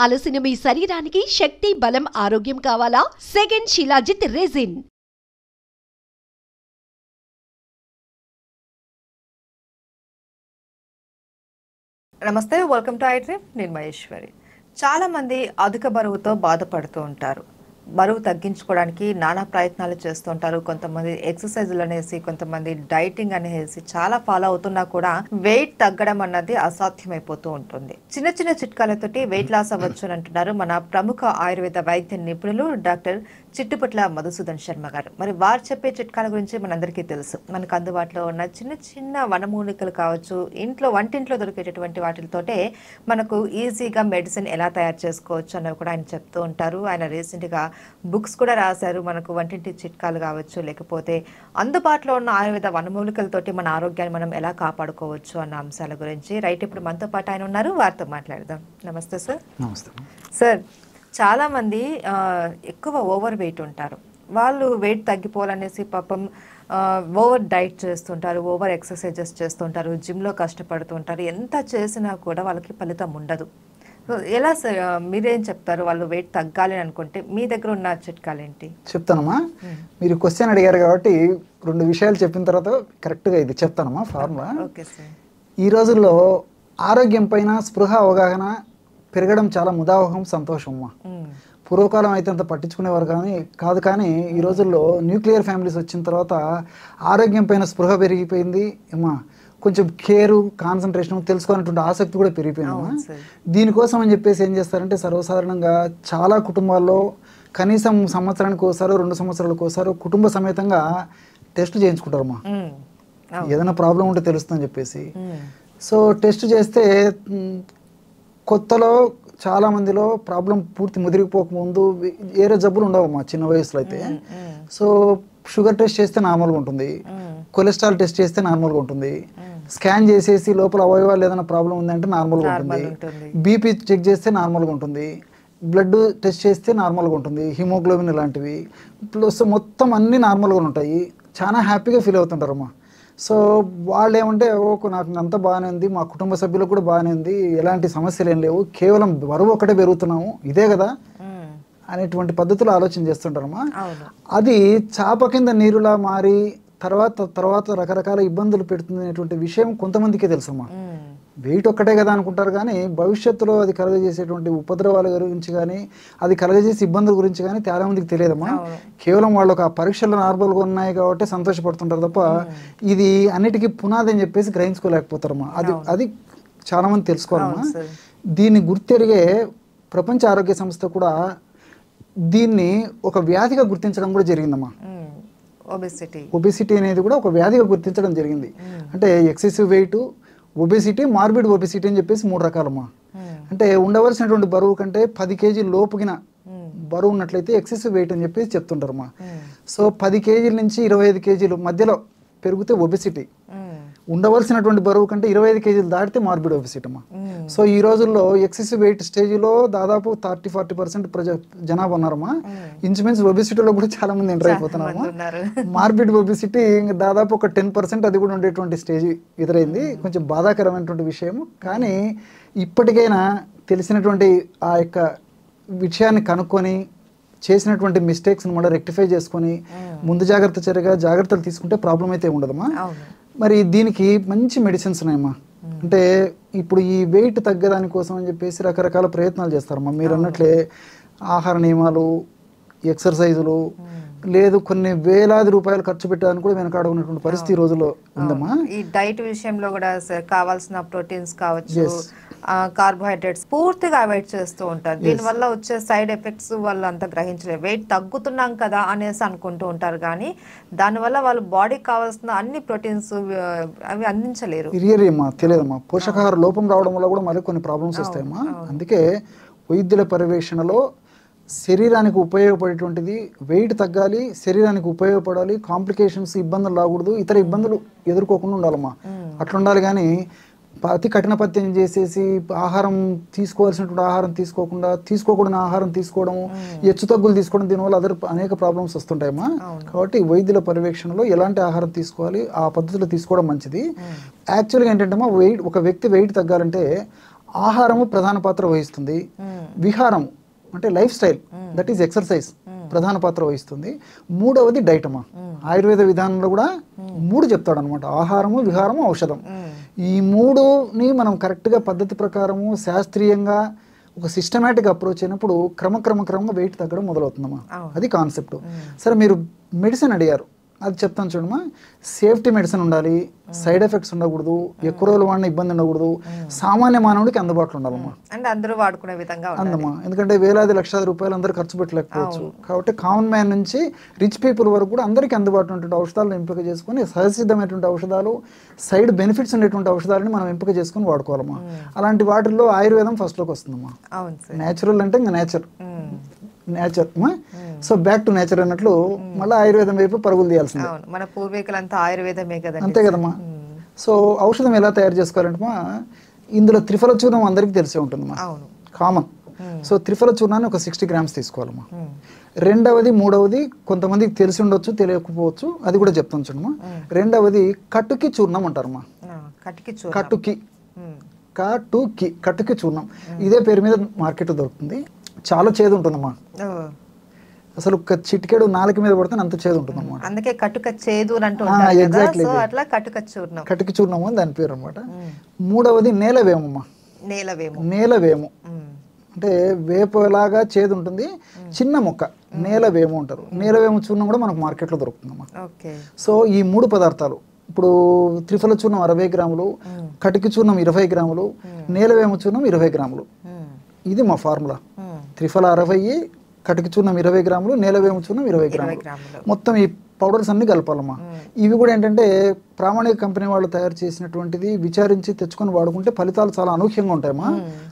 అలసిన మీ శరీరానికి శక్తి, బలం, ఆరోగ్యం కావాలా? Second shilajit resin. నమస్తే, వెల్కమ్ టు ఐ డ్రీమ్. నేను మహేశ్వరి. చాలా మంది అధిక బరువుతో బాధపడుతూ ఉంటారు. బరువు తగ్గించుకోవడానికి నానా ప్రయత్నాలు చేస్తుంటారు. కొంతమంది ఎక్సర్సైజులు అనేసి, కొంతమంది డైటింగ్ అనేసి చాలా ఫాలో అవుతున్నా కూడా వెయిట్ తగ్గడం అన్నది అసాధ్యమైపోతూ ఉంటుంది. చిన్న చిన్న చిట్కాలతోటి వెయిట్ లాస్ అవ్వచ్చు అని అంటున్నారు మన ప్రముఖ ఆయుర్వేద వైద్య నిపుణులు డాక్టర్ చిట్టుపట్ల మధుసూదన్ శర్మ గారు. మరి వారు చెప్పే చిట్కాల గురించి మనందరికీ తెలుసు. మనకు అందుబాటులో ఉన్న చిన్న చిన్న వనమూలికలు కావచ్చు, వంటింట్లో దొరికేటటువంటి వాటితోటే మనకు ఈజీగా మెడిసిన్ ఎలా తయారు చేసుకోవచ్చు అన్నవి కూడా ఆయన చెప్తూ ఉంటారు. ఆయన రీసెంట్గా బుక్స్ కూడా రాశారు. మనకు వంటింటి చిట్కాలు కావచ్చు, లేకపోతే అందుబాటులో ఉన్న ఆయుర్వేద వనమూలికలతోటి మన ఆరోగ్యాన్ని మనం ఎలా కాపాడుకోవచ్చు అన్న అంశాల గురించి. రైట్, ఇప్పుడు మనతో పాటు ఆయన ఉన్నారు, వారితో మాట్లాడదాం. నమస్తే సార్. నమస్తే సార్. చాలామంది ఎక్కువ ఓవర్ వెయిట్ ఉంటారు. వాళ్ళు వెయిట్ తగ్గిపోవాలనేసి పాపం ఓవర్ డైట్ చేస్తుంటారు, ఓవర్ ఎక్సర్సైజెస్ చేస్తుంటారు, జిమ్లో కష్టపడుతుంటారు. ఎంత చేసినా కూడా వాళ్ళకి ఫలితం ఉండదు. ఎలా సార్, మీరేం చెప్తారు? వాళ్ళు వెయిట్ తగ్గాలి అనుకుంటే మీ దగ్గర ఉన్న చిట్కాలు ఏంటి? చెప్తానమ్మా. మీరు క్వశ్చన్ అడిగారు కాబట్టి 2 విషయాలు చెప్పిన తర్వాత కరెక్ట్గా ఇది చెప్తానమ్మా ఫార్ములా. Okay sir. ఈ రోజుల్లో ఆరోగ్యం పైన స్పృహ, అవగాహన పెరగడం చాలా ముదావహం, సంతోషం అమ్మా. పూర్వకాలం అయితే అంత పట్టించుకునేవారు కాదు. కానీ ఈ రోజుల్లో న్యూక్లియర్ ఫ్యామిలీస్ వచ్చిన తర్వాత ఆరోగ్యం పైన స్పృహ పెరిగిపోయింది అమ్మా. కొంచెం కేరు, కాన్సన్ట్రేషన్, తెలుసుకోవాలనేటువంటి ఆసక్తి కూడా పెరిగిపోయిందమ్మా. దీనికోసం అని చెప్పేసి ఏం చేస్తారంటే, సర్వసాధారణంగా చాలా కుటుంబాల్లో కనీసం సంవత్సరానికి ఒకసారి, 2 సంవత్సరాలకు ఒకసారి కుటుంబ సమేతంగా టెస్ట్ చేయించుకుంటారమ్మా. ఏదైనా ప్రాబ్లం ఉంటే తెలుస్తుందని చెప్పేసి. సో టెస్ట్ చేస్తే కొత్తలో చాలా మందిలో ప్రాబ్లం పూర్తి ముదిరిపోకముందు వేరే జబ్బులు ఉండవమ్మా చిన్న వయసులో అయితే. సో షుగర్ టెస్ట్ చేస్తే నార్మల్గా ఉంటుంది, కొలెస్ట్రాల్ టెస్ట్ చేస్తే నార్మల్గా ఉంటుంది, స్కాన్ చేసేసి లోపల అవయవాలు ఏదైనా ప్రాబ్లం ఉందంటే నార్మల్గా ఉంటుంది, బీపీ చెక్ చేస్తే నార్మల్గా ఉంటుంది, బ్లడ్ టెస్ట్ చేస్తే నార్మల్గా ఉంటుంది, హిమోగ్లోబిన్ ఇలాంటివి ప్లస్ మొత్తం అన్నీ నార్మల్గా ఉంటాయి. చాలా హ్యాపీగా ఫీల్ అవుతుంటారమ్మా. సో వాళ్ళు ఏమంటే, నాకు అంతా బాగానే ఉంది, మా కుటుంబ సభ్యులకు కూడా బాగానే ఉంది, ఎలాంటి సమస్యలు ఏం లేవు, కేవలం బరువు ఒకటే పెరుగుతున్నాము, ఇదే కదా అనేటువంటి పద్ధతులు ఆలోచన చేస్తుంటారమ్మా. అది చాప కింద నీరులా మారి తర్వాత రకరకాల ఇబ్బందులు పెడుతుంది అనేటువంటి విషయం కొంతమందికే తెలుసమ్మా. వెయిట్ ఒక్కటే కదా అనుకుంటారు, కానీ భవిష్యత్తులో అది కలగజేసేటువంటి ఉపద్రవాల గురించి కానీ, అది కలగజేసే ఇబ్బందుల గురించి కానీ చాలా మందికి తెలియదమ్మా. కేవలం వాళ్ళు ఒక పరీక్షలు నార్మల్గా ఉన్నాయి కాబట్టి సంతోషపడుతుంటారు తప్ప ఇది అన్నిటికీ పునాది అని చెప్పేసి గ్రహించుకోలేకపోతారమ్మా. అది చాలా మంది తెలుసుకోవాలమ్మా. దీన్ని గుర్తెరిగే ప్రపంచ ఆరోగ్య సంస్థ కూడా దీన్ని ఒక వ్యాధిగా గుర్తించడం కూడా జరిగిందమ్మా. ఒబెసిటీ అనేది కూడా ఒక వ్యాధిగా గుర్తించడం జరిగింది. అంటే excessive wait, obesity, morbid obesity అని చెప్పేసి 3 రకాలమ్మా. అంటే ఉండవలసినటువంటి బరువు కంటే 10 కేజీల లోపుగిన బరువు ఉన్నట్లయితే ఎక్సెసివ్ వెయిట్ అని చెప్పేసి చెప్తుంటారమ్మా. సో 10 కేజీల నుంచి 25 కేజీలు మధ్యలో పెరిగితే ఒబెసిటీ, ఉండవలసినటువంటి బరువు కంటే 25 కేజీలు దాటితే మార్బిడ్ ఒబెసిటీ అమ్మా. సో ఈ రోజుల్లో ఎక్సెసివ్ వెయిట్ స్టేజ్లో దాదాపు 30-40% జనాభా ఉన్నారమ్మా. ఇంచుమించు ఒబెసిటీలో కూడా చాలా మంది ఎంటర్ అయిపోతున్నారమ్మా. మార్బిడ్ ఒబెసిటీ దాదాపు ఒక 10% అది కూడా ఉండేటువంటి స్టేజ్ ఎదురైంది. కొంచెం బాధాకరమైనటువంటి విషయం. కానీ ఇప్పటికైనా తెలిసినటువంటి ఆ యొక్క విషయాన్ని కనుక్కొని చేసినటువంటి మిస్టేక్స్ని కూడా రెక్టిఫై చేసుకొని ముందు జాగ్రత్త చర్యగా జాగ్రత్తలు తీసుకుంటే ప్రాబ్లం అయితే ఉండదమ్మా. మరి దీనికి మంచి మెడిసిన్స్ ఉన్నాయమ్మా. అంటే ఇప్పుడు ఈ వెయిట్ తగ్గదాని కోసం అని చెప్పేసి రకరకాల ప్రయత్నాలు చేస్తారమ్మా. మీరు అన్నట్లే ఆహార నియమాలు, ఎక్సర్సైజులు, లేదు కొన్ని వేలాది రూపాయలు ఖర్చు పెట్టడానికి కూడా వెనకాడ ఉన్నటువంటి పరిస్థితి ఈ రోజుల్లో ఉందమ్మా. ఈ డైట్ విషయంలో కూడా కావాల్సిన ప్రోటీన్స్ కావచ్చు, కార్బోహైడ్రేట్స్ పూర్తిగా అవాయిడ్ చేస్తూ ఉంటారు. దీనివల్ల వచ్చే సైడ్ ఎఫెక్ట్స్ వాళ్ళు అంతా గ్రహించలేరు. వెయిట్ తగ్గుతున్నాం కదా అనేసి అనుకుంటూ ఉంటారు, కానీ దానివల్ల వాళ్ళు బాడీకి కావాల్సిన అన్ని ప్రోటీన్స్ అవి అందించలేరు. అమ్మా తెలియదమ్మా. పోషకాహార లోపం రావడం వల్ల కూడా మరి కొన్ని ప్రాబ్లమ్స్ వస్తాయమ్మా. అందుకే వైద్యుల పర్యవేక్షణలో శరీరానికి ఉపయోగపడేటువంటిది వెయిట్ తగ్గాలి, శరీరానికి ఉపయోగపడాలి, కాంప్లికేషన్స్, ఇబ్బందులు రాకూడదు, ఇతర ఇబ్బందులు ఎదుర్కోకుండా ఉండాలమ్మా. అట్లుండాలి. కానీ అతి కఠిన పత్యం చేసేసి ఆహారం తీసుకోవాల్సినటువంటి ఆహారం తీసుకోకూడని ఆహారం తీసుకోవడము, హెచ్చు తగ్గులు తీసుకోవడం, దీనివల్ల అనేక ప్రాబ్లమ్స్ వస్తుంటాయమ్మా. కాబట్టి వైద్యుల పర్యవేక్షణలో ఎలాంటి ఆహారం తీసుకోవాలి, ఆ పద్ధతిలో తీసుకోవడం మంచిది. యాక్చువల్గా ఏంటంటే ఒక వ్యక్తి వెయిట్ తగ్గాలంటే ఆహారము ప్రధాన పాత్ర వహిస్తుంది, విహారం అంటే life style that is exercise ప్రధాన పాత్ర వహిస్తుంది, మూడవది డైట్ అమ్మా. ఆయుర్వేద విధానంలో కూడా 3 చెప్తాడు అనమాట, ఆహారము, విహారము, ఔషధం. ఈ 3ని మనం కరెక్ట్గా పద్ధతి ప్రకారము శాస్త్రీయంగా ఒక సిస్టమేటిక్ అప్రోచ్ అయినప్పుడు క్రమంగా వెయిట్ తగ్గడం మొదలవుతుందమ్మా. అది కాన్సెప్ట్. సరే, మీరు మెడిసిన్ అడిగారు, అది చెప్తాను చూడమ్మా. సేఫ్టీ మెడిసిన్ ఉండాలి, సైడ్ ఎఫెక్ట్స్ ఉండకూడదు, ఎక్కువ రోజులు వాడిన ఇబ్బంది ఉండకూడదు, సామాన్య మానవుడికి అందుబాటులో ఉండాలమ్మా. అంటే అందరూ వాడుకునే విధంగా అందమ్మా. ఎందుకంటే వేలాది లక్షల రూపాయలు అందరూ ఖర్చు పెట్టలేకపోవచ్చు. కాబట్టి కామన్ మ్యాన్ నుంచి రిచ్ పీపుల్ వరకు కూడా అందరికీ అందుబాటులో ఉన్నటువంటి ఔషధాలను ఎంపిక చేసుకుని సహజసిద్ధమైనటువంటి ఔషధాలు, సైడ్ బెనిఫిట్స్ ఉండేటువంటి ఔషధాలని మనం ఎంపిక చేసుకుని వాడుకోవాలమ్మా. అలాంటి వాటిల్లో ఆయుర్వేదం ఫస్ట్లోకి వస్తుందమ్మా. నేచురల్ అంటే ఇంకా nature. So back to nature అన్నట్లు మళ్ళీ ఆయుర్వేదం వైపు పరుగులు తీయాల్సిందే. మన పూర్వీకులంతా ఆయుర్వేదమే కదా. అంతే కదమ్మా. సో ఔషధం ఎలా తయారు చేసుకోవాలంటే ఇందులో త్రిఫల చూర్ణం అందరికీ తెలిసే ఉంటుందమ్మా, కామన్. సో త్రిఫల చూర్ణాన్ని ఒక 60 grams తీసుకోవాలమ్మా. రెండవది, మూడవది కొంతమందికి తెలిసి ఉండొచ్చు, తెలియకపోవచ్చు, అది కూడా చెప్తాను చూడమ్మా. రెండవది కట్టుకి చూర్ణం అంటారమ్మా. కట్టుకి చూర్ణం ఇదే పేరు మీద మార్కెట్ దొరుకుతుంది. చాలా చేదు ఉంటుందమ్మా. అసలు ఒక చిటికెడు నాలుక మీద పడితే అంత చేదు ఉంటుంది అన్నమాట. అందుకే కట్టుక చేదు అంటూ ఎగ్జాక్ట్లీ అట్లా కట్టుకి చూర్ణం అని దాని పేరు అనమాట. మూడవది నేలవేమమ్మా. నేలవేము అంటే వేపలాగా చేదు ఉంటుంది, చిన్న మొక్క, నేలవేము అంటారు. నేలవేము చూర్ణం కూడా మనకు మార్కెట్లో దొరుకుతుందమ్మా. సో ఈ 3 పదార్థాలు, ఇప్పుడు త్రిఫల చూర్ణం 60 grams, కటికి చూర్ణం 20 grams, నేలవేము చూర్ణం 20 grams. ఇది మా ఫార్ములా. త్రిఫల 60, కటికి చూర్ణం 20 grams, నేలవేము చూర్ణం 20 grams. మొత్తం ఈ పౌడర్స్ అన్ని కలపాలమ్మా. ఇవి కూడా ఏంటంటే ప్రామాణిక కంపెనీ వాళ్ళు తయారు చేసినటువంటిది విచారించి తెచ్చుకొని వాడుకుంటే ఫలితాలు చాలా అనూహ్యంగా ఉంటాయమ్మా.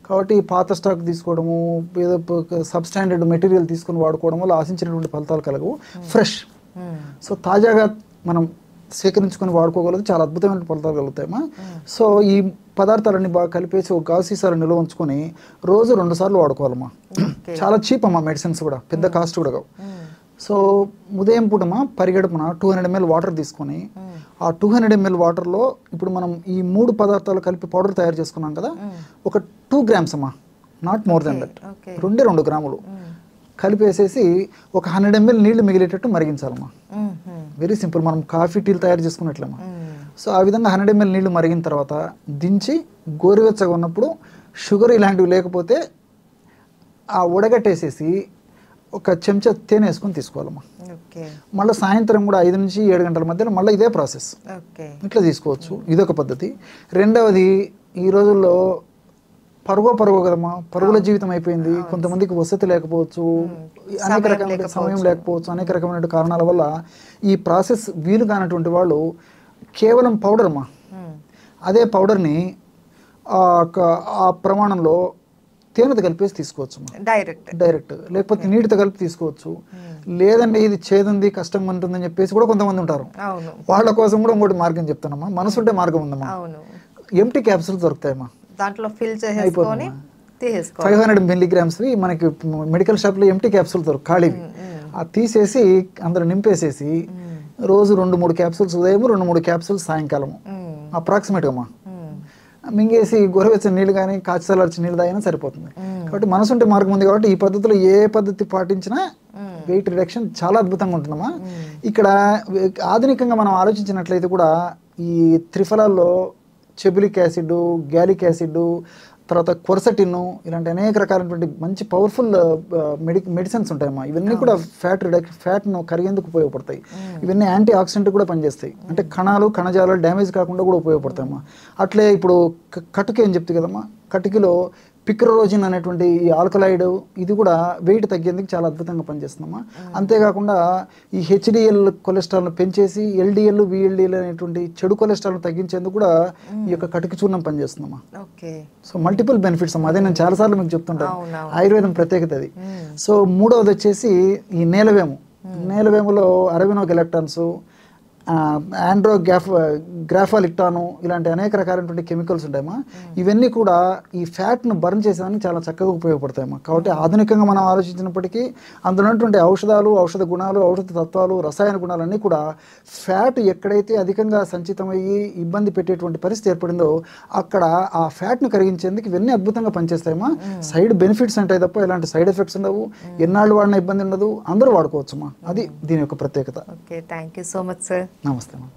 కాబట్టి పాత స్టాక్ తీసుకోవడము, ఏదో సబ్స్టాండర్డ్ మెటీరియల్ తీసుకొని వాడుకోవడం వల్ల ఆశించినటువంటి ఫలితాలు కలగవు. ఫ్రెష్, సో తాజాగా మనం సేకరించుకొని వాడుకోగలదు, చాలా అద్భుతమైన ఫలితాలు కలుగుతాయమ్మా. సో ఈ పదార్థాలన్నీ బాగా కలిపేసి ఒక గాజు సీసాలు నిల్వ ఉంచుకొని రోజు 2 సార్లు వాడుకోవాలమ్మా. చాలా చీప్ అమ్మా మెడిసిన్స్ కూడా, పెద్ద కాస్ట్ కూడా కావు. సో ఉదయం పూటమ్మా పరిగెడుపున 200 ml వాటర్ తీసుకొని ఆ 200 ml వాటర్లో ఇప్పుడు మనం ఈ 3 పదార్థాలు కలిపి పౌడర్ తయారు చేసుకున్నాం కదా, ఒక 2 grams అమ్మా, not more than that, 2 grams కలిపేసేసి ఒక 100 ml నీళ్లు మిగిలేటట్టు మరిగించాలమ్మా. వెరీ సింపుల్, మనం కాఫీ టీలు తయారు చేసుకున్నట్లమ్మా. సో ఆ విధంగా 100 ml నీళ్లు మరిగిన తర్వాత దించి గోరువెచ్చగా ఉన్నప్పుడు షుగర్ ఇలాంటివి లేకపోతే ఆ ఉడగట్టేసేసి ఒక చెంచా తేనె వేసుకొని తీసుకోవాలమ్మా. మళ్ళీ సాయంత్రం కూడా 5 నుంచి 7 గంటల మధ్యలో మళ్ళీ ఇదే ప్రాసెస్, ఇట్లా తీసుకోవచ్చు. ఇదొక పద్ధతి. రెండవది, ఈ రోజుల్లో పరుగు కదమ్మా, పరుగుల జీవితం అయిపోయింది. కొంతమందికి వసతి లేకపోవచ్చు, అనేక రకమైన సమయం లేకపోవచ్చు, అనేక రకమైన కారణాల వల్ల ఈ ప్రాసెస్ వీలు కానటువంటి వాళ్ళు కేవలం పౌడర్ అమ్మా, అదే పౌడర్ని ఆ ప్రమాణంలో తేనెతో కలిపేసి తీసుకోవచ్చు డైరెక్ట్, లేకపోతే నీటితో కలిపి తీసుకోవచ్చు. లేదంటే ఇది చేదుంది, కష్టంగా ఉంటుందని చెప్పేసి కూడా కొంతమంది ఉంటారు. వాళ్ళ కోసం కూడా ఇంకోటి మార్గం చెప్తానమ్మా, మనసుంటే మార్గం ఉందమ్మా. ఎంటీ క్యాప్సూల్స్ దొరుకుతాయమ్మా, దాంట్లో ఫిల్ చేసుకొని 500 milligrams మనకి మెడికల్ షాప్లో ఎంటీ క్యాప్సూల్ దొరుకు ఖాళీవి. అది తీసేసి అందులో నింపేసేసి రోజు 2-3 క్యాప్సూల్స్ ఉదయం, 2-3 క్యాప్సూల్స్ సాయంకాలము అప్రాక్సిమేట్గా అమ్మా మింగేసి గోరువెచ్చని నీళ్ళు కానీ కాచిచల్లార్చిన నీళ్ళు తాగినా సరిపోతుంది. కాబట్టి మనసుంటే మార్గం ఉంది. కాబట్టి ఈ పద్ధతిలో ఏ పద్ధతి పాటించినా వెయిట్ రిడక్షన్ చాలా అద్భుతంగా ఉంటుందమ్మా. ఇక్కడ ఆధునికంగా మనం ఆలోచించినట్లయితే కూడా ఈ త్రిఫలాల్లో చెబులిక్ యాసిడ్, గ్యాలిక్ యాసిడ్, తర్వాత క్వర్సటిన్, ఇలాంటి అనేక రకాలైనటువంటి మంచి పవర్ఫుల్ మెడిసిన్స్ ఉంటాయమ్మా. ఇవన్నీ కూడా ఫ్యాట్ను కరిగేందుకు ఉపయోగపడతాయి. ఇవన్నీ యాంటీ ఆక్సిడెంట్ కూడా పనిచేస్తాయి, అంటే కణజాలాలు డ్యామేజ్ కాకుండా కూడా ఉపయోగపడతాయమ్మా. అట్లే ఇప్పుడు కటుక ఏం చెప్తుంది కదమ్మా, కటుకలో పిక్రోరోజిన్ అనేటువంటి ఈ ఆల్కలాయిడ్, ఇది కూడా వెయిట్ తగ్గేందుకు చాలా అద్భుతంగా పనిచేస్తుందమ్మా. అంతేకాకుండా ఈ హెచ్డిఎల్ కొలెస్ట్రాల్ను పెంచేసి ఎల్డిఎల్, విఎల్డిఎల్ అనేటువంటి చెడు కొలెస్ట్రాల్ను తగ్గించేందుకు కూడా ఈ యొక్క కటిక చూర్ణం పనిచేస్తుందమ్మా. సో మల్టిపుల్ బెనిఫిట్స్ అమ్మా, అదే నేను చాలాసార్లు మీకు చెప్తుంటాను, ఆయుర్వేదం ప్రత్యేకత అది. సో మూడవది వచ్చేసి ఈ నేలవేము. నేలవేములో అరబినో గెలక్టాన్స్, గ్రాఫాలిక్టాను ఇలాంటి అనేక రకాలైనటువంటి కెమికల్స్ ఉంటాయమ్మా. ఇవన్నీ కూడా ఈ ఫ్యాట్ను బర్న్ చేసేదానికి చాలా చక్కగా ఉపయోగపడతాయమ్మా. కాబట్టి ఆధునికంగా మనం ఆలోచించినప్పటికీ అందులో ఉన్నటువంటి ఔషధాలు, ఔషధ గుణాలు, ఔషధ తత్వాలు, రసాయన గుణాలన్నీ కూడా ఫ్యాట్ ఎక్కడైతే అధికంగా సంచితమయ్యి ఇబ్బంది పెట్టేటువంటి పరిస్థితి ఏర్పడిందో అక్కడ ఆ ఫ్యాట్ను కరిగించేందుకు ఇవన్నీ అద్భుతంగా పనిచేస్తాయమ్మా. సైడ్ బెనిఫిట్స్ ఉంటాయి తప్ప ఇలాంటి సైడ్ ఎఫెక్ట్స్ ఉండవు, ఎన్నాళ్ళు వాడిన ఇబ్బంది ఉండదు, అందరూ వాడుకోవచ్చమ్మా. అది దీని యొక్క ప్రత్యేకత. Okay, thank you so much sir. నమస్తే అమ్మా.